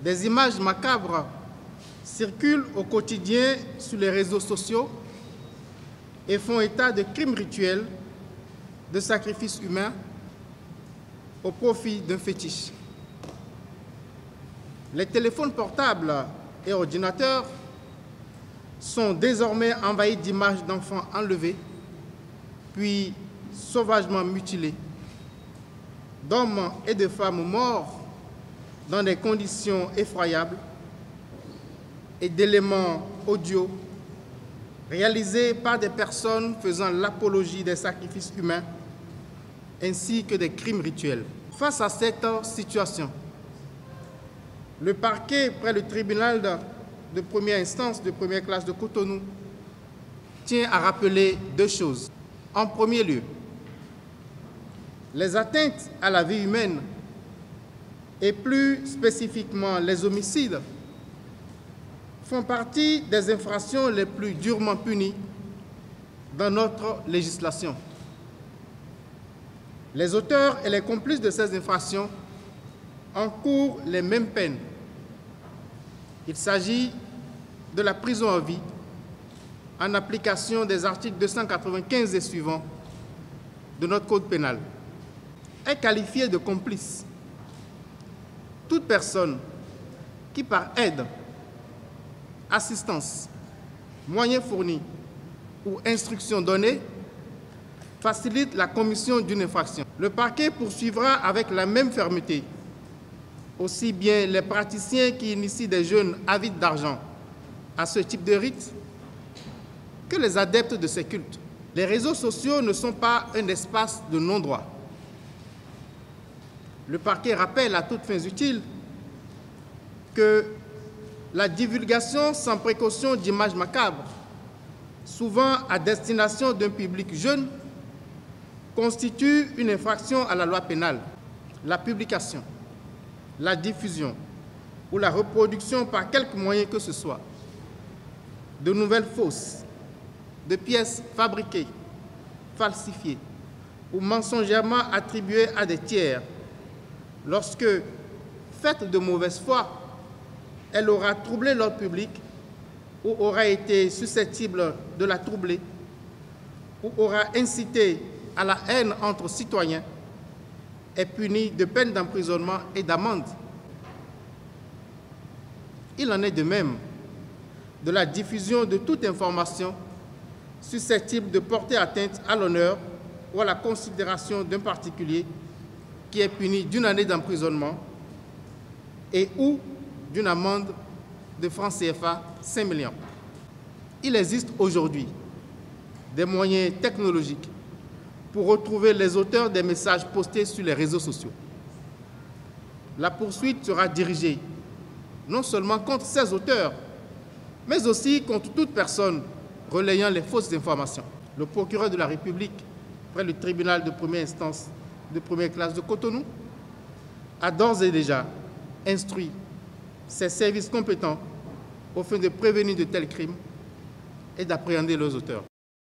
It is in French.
Des images macabres circulent au quotidien sur les réseaux sociaux et font état de crimes rituels, de sacrifices humains au profit d'un fétiche. Les téléphones portables et ordinateurs sont désormais envahis d'images d'enfants enlevés, puis sauvagement mutilés, d'hommes et de femmes morts dans des conditions effroyables et d'éléments audio réalisés par des personnes faisant l'apologie des sacrifices humains ainsi que des crimes rituels. Face à cette situation, le parquet près le tribunal de première instance de première classe de Cotonou tient à rappeler deux choses. En premier lieu, les atteintes à la vie humaine et plus spécifiquement les homicides font partie des infractions les plus durement punies dans notre législation. Les auteurs et les complices de ces infractions encourent les mêmes peines. Il s'agit de la prison à vie en application des articles 295 et suivants de notre Code pénal. Est qualifiée de complice toute personne qui, par aide, assistance, moyens fournis ou instructions données, facilite la commission d'une infraction. Le parquet poursuivra avec la même fermeté aussi bien les praticiens qui initient des jeunes avides d'argent à ce type de rite que les adeptes de ces cultes. Les réseaux sociaux ne sont pas un espace de non-droit. Le parquet rappelle à toutes fins utiles que la divulgation sans précaution d'images macabres, souvent à destination d'un public jeune, constitue une infraction à la loi pénale. La publication, la diffusion ou la reproduction par quelque moyen que ce soit de nouvelles fausses, de pièces fabriquées, falsifiées ou mensongèrement attribuées à des tiers, lorsque, faite de mauvaise foi, elle aura troublé l'ordre public ou aura été susceptible de la troubler ou aura incité à la haine entre citoyens, est punie de peine d'emprisonnement et d'amende. Il en est de même de la diffusion de toute information susceptible de porter atteinte à l'honneur ou à la considération d'un particulier qui est puni d'une année d'emprisonnement et ou d'une amende de francs CFA 5 millions. Il existe aujourd'hui des moyens technologiques pour retrouver les auteurs des messages postés sur les réseaux sociaux. La poursuite sera dirigée non seulement contre ces auteurs, mais aussi contre toute personne relayant les fausses informations. Le procureur de la République, près le tribunal de première instance de première classe de Cotonou, a d'ores et déjà instruit ses services compétents au fin de prévenir de tels crimes et d'appréhender leurs auteurs.